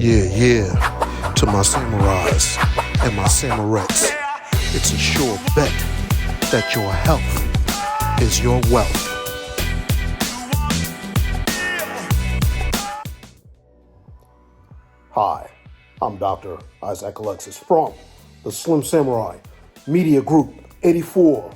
Yeah, to my samurais and my samurettes, it's a sure bet that your health is your wealth. Hi, I'm Dr. Isaac Alexis from the Slim Samurai Media Group 84,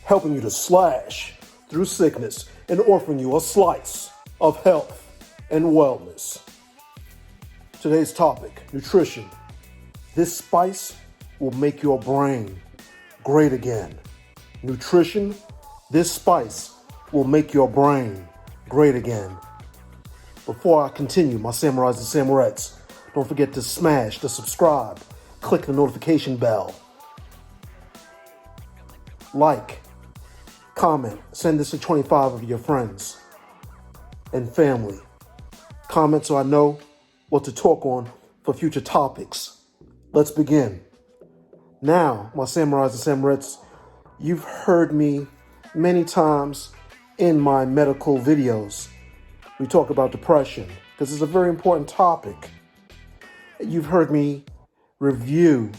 helping you to slash through sickness and offering you a slice of health and wellness. Today's topic, nutrition. This spice will make your brain great again. Nutrition, this spice will make your brain great again. Before I continue, my samurais and samurettes, don't forget to smash the subscribe, click the notification bell, like, comment, send this to 25 of your friends and family. Comment so I know what to talk on for future topics. Let's begin. Now, my samurais and samurettes, you've heard me many times in my medical videos. We talk about depression because it's a very important topic. You've heard me review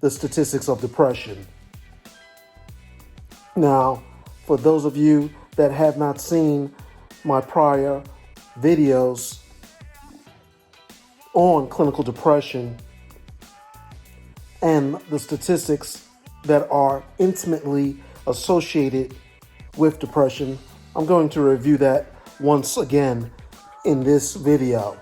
the statistics of depression. Now, for those of you that have not seen my prior videos on clinical depression and the statistics that are intimately associated with depression, I'm going to review that once again in this video.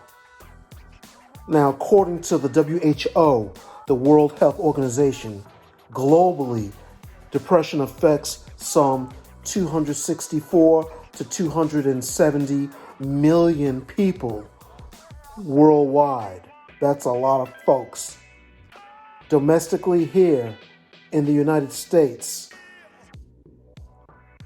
Now, according to the WHO, the World Health Organization, globally, depression affects some 264 to 270 million people worldwide. That's a lot of folks. Domestically here in the United States,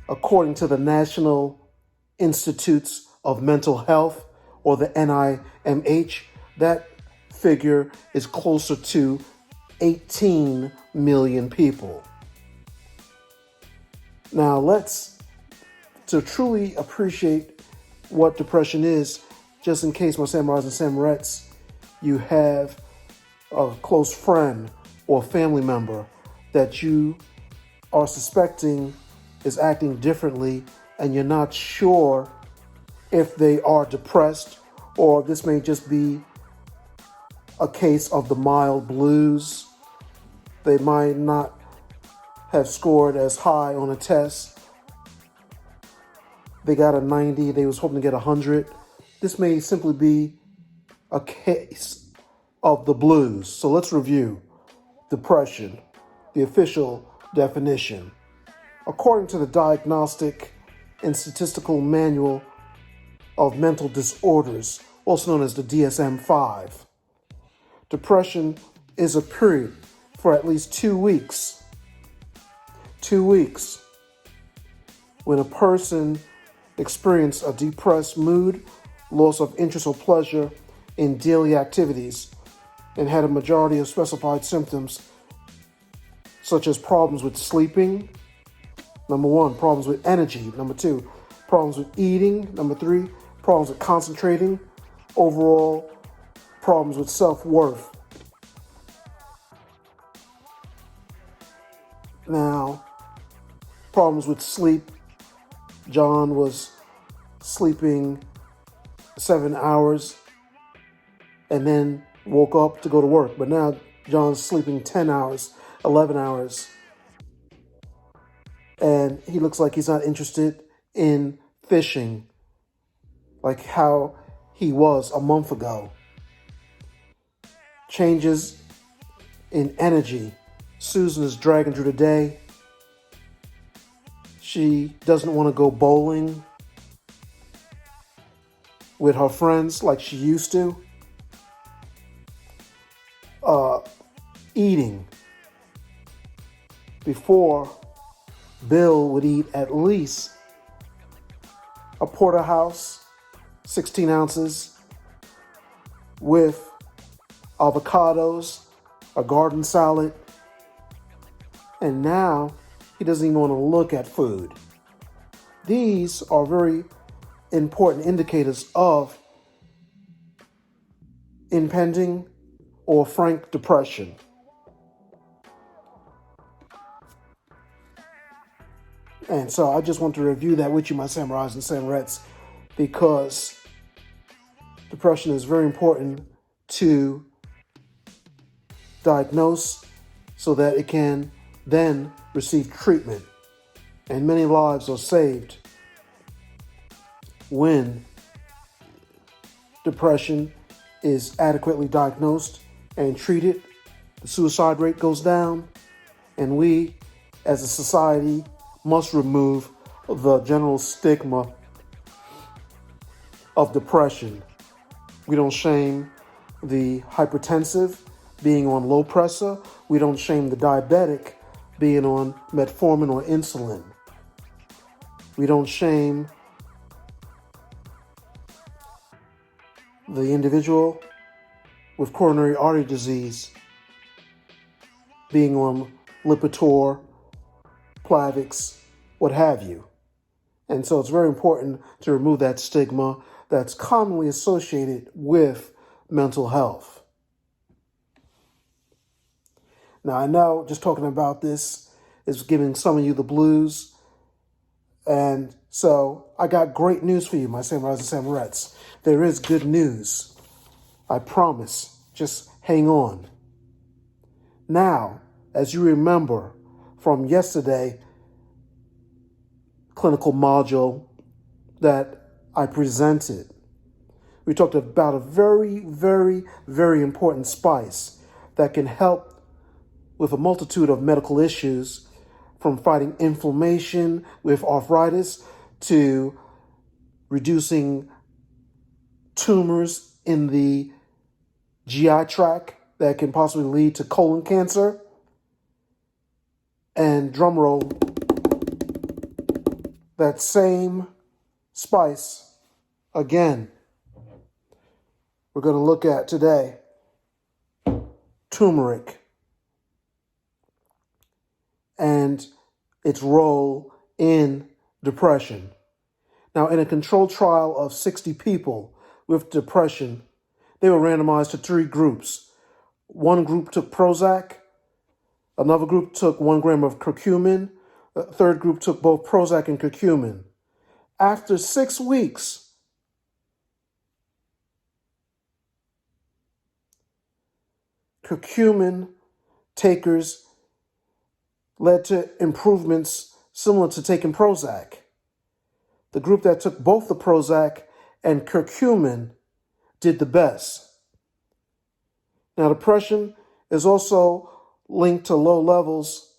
according to the National Institutes of Mental Health, or the NIMH, that figure is closer to 18 million people. Now, to truly appreciate what depression is, just in case my samurais and samurettes, you have a close friend or family member that you are suspecting is acting differently and you're not sure if they are depressed, or this may just be a case of the mild blues. They might not have scored as high on a test. They got a 90, they was hoping to get 100. This may simply be a case of the blues. So let's review depression, the official definition. According to the Diagnostic and Statistical Manual of Mental Disorders, also known as the DSM-5, depression is a period for at least 2 weeks. 2 weeks when a person experiences a depressed mood, loss of interest or pleasure in daily activities, and had a majority of specified symptoms such as problems with sleeping, number 1, problems with energy, number 2, problems with eating, number 3, problems with concentrating, overall problems with self-worth. Now, problems with sleep. John was sleeping 7 hours and then woke up to go to work. But now John's sleeping 10 hours, 11 hours. And he looks like he's not interested in fishing like how he was a month ago. Changes in energy. Susan is dragging through the day. She doesn't want to go bowling with her friends like she used to. Eating. Before, Bill would eat at least a porterhouse, 16 ounces, with avocados, a garden salad, and now he doesn't even want to look at food. These are very important indicators of impending or frank depression. And so I just want to review that with you, my samurais and samurettes, because depression is very important to diagnose so that it can then receive treatment. And many lives are saved when depression is adequately diagnosed and treated. The suicide rate goes down, and we, as a society, must remove the general stigma of depression. We don't shame the hypertensive being on low pressure. We don't shame the diabetic being on metformin or insulin. We don't shame the individual with coronary artery disease being on Lipitor, Plavix, what have you. And so it's very important to remove that stigma that's commonly associated with mental health. Now, I know just talking about this is giving some of you the blues. And so I got great news for you, my samurais and samurettes. There is good news. I promise. Just hang on. Now, as you remember from yesterday, clinical module that I presented, we talked about a very, very, very important spice that can help with a multitude of medical issues, from fighting inflammation with arthritis to reducing tumors in the GI tract that can possibly lead to colon cancer. And drumroll, that same spice, again, we're going to look at today, turmeric, and its role in depression. Now, in a controlled trial of 60 people with depression, they were randomized to 3 groups. One group took Prozac, another group took 1 gram of curcumin, a third group took both Prozac and curcumin. After 6 weeks, curcumin takers led to improvements similar to taking Prozac. The group that took both the Prozac and curcumin did the best. Now, depression is also linked to low levels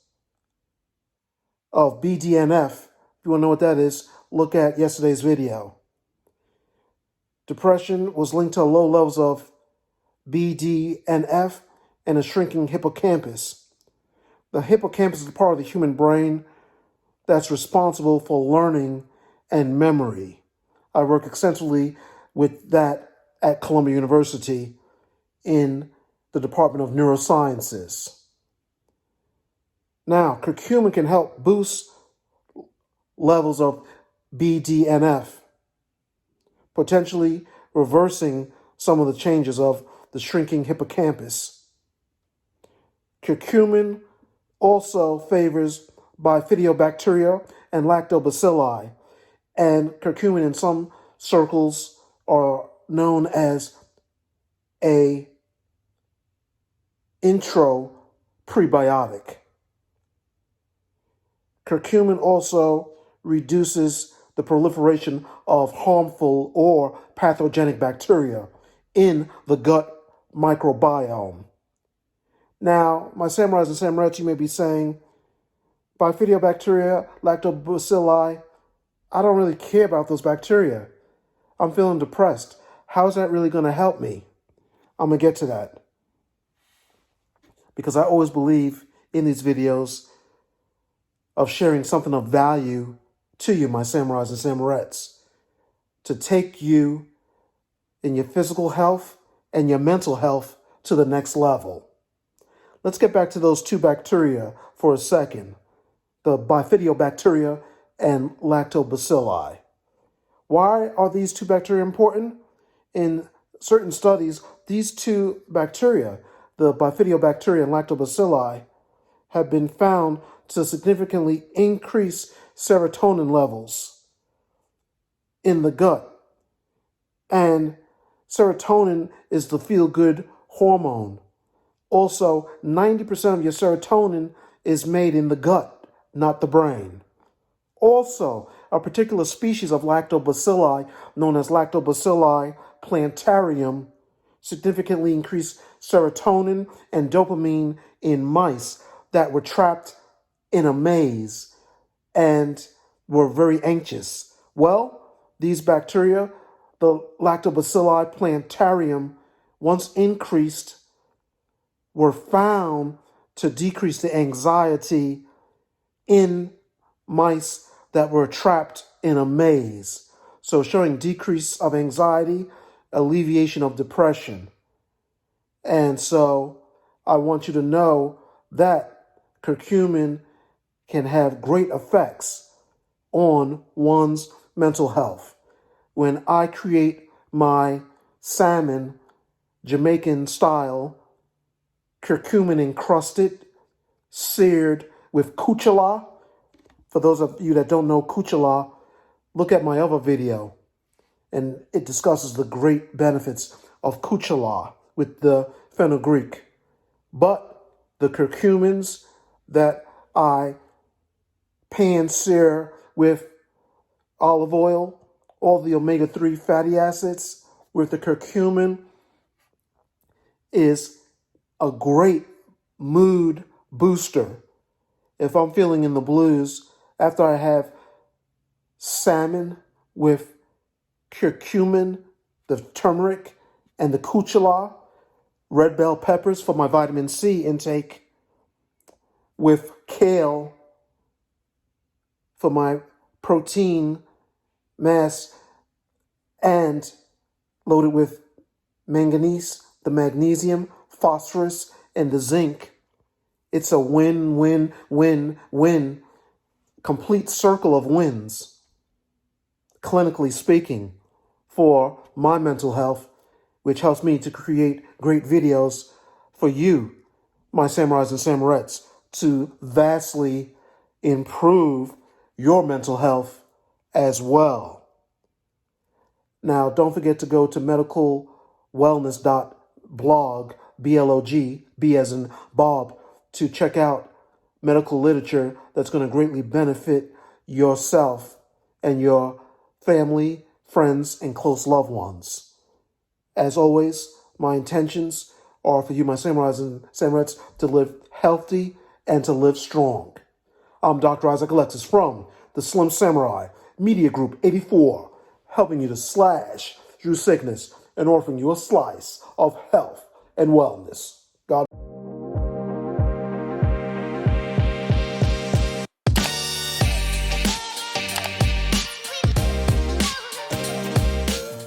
of BDNF. If you want to know what that is, look at yesterday's video. Depression was linked to low levels of BDNF and a shrinking hippocampus. The hippocampus is a part of the human brain that's responsible for learning and memory. I work extensively with that at Columbia University in the Department of Neurosciences. Now, curcumin can help boost levels of BDNF, potentially reversing some of the changes of the shrinking hippocampus. Curcumin also favors bifidobacteria and lactobacilli, and curcumin in some circles are known as a intro prebiotic. Curcumin also reduces the proliferation of harmful or pathogenic bacteria in the gut microbiome. Now, my samurais and samurettes, you may be saying, bifidobacteria, lactobacilli, I don't really care about those bacteria. I'm feeling depressed. How's that really going to help me? I'm going to get to that. Because I always believe in these videos of sharing something of value to you, my samurais and samurettes, to take you in your physical health and your mental health to the next level. Let's get back to those 2 bacteria for a second, the bifidobacteria and lactobacilli. Why are these 2 bacteria important in certain studies, these two bacteria, the bifidobacteria and lactobacilli, have been found to significantly increase serotonin levels in the gut. And serotonin is the feel-good hormone. Also, 90% of your serotonin is made in the gut, not the brain. Also, a particular species of lactobacilli, known as Lactobacilli plantarum, significantly increased serotonin and dopamine in mice that were trapped in a maze and were very anxious. Well, these bacteria, the Lactobacilli plantarum, once increased, were found to decrease the anxiety in mice that were trapped in a maze. So showing decrease of anxiety, alleviation of depression. And so I want you to know that curcumin can have great effects on one's mental health. When I create my salmon Jamaican style, curcumin encrusted, seared with cuchala. For those of you that don't know cuchala, look at my other video, and it discusses the great benefits of cuchala with the fenugreek. But the curcumins that I pan-sear with olive oil, all the omega-3 fatty acids with the curcumin, is a great mood booster. If I'm feeling in the blues, after I have salmon with curcumin, the turmeric, and the cuchala, red bell peppers for my vitamin C intake, with kale for my protein mass, and loaded with manganese, the magnesium, phosphorus, and the zinc. It's a win, win, win, win, complete circle of wins, clinically speaking, for my mental health, which helps me to create great videos for you, my samurais and samurettes, to vastly improve your mental health as well. Now, don't forget to go to Medicalwellness.blog, B-L-O-G, B as in Bob, to check out medical literature that's going to greatly benefit yourself and your family, friends, and close loved ones. As always, my intentions are for you, my samurais and samurettes, to live healthy and to live strong. I'm Dr. Isaac Alexis from the Slim Samurai Media Group 84, helping you to slash through sickness and offering you a slice of health and wellness. God.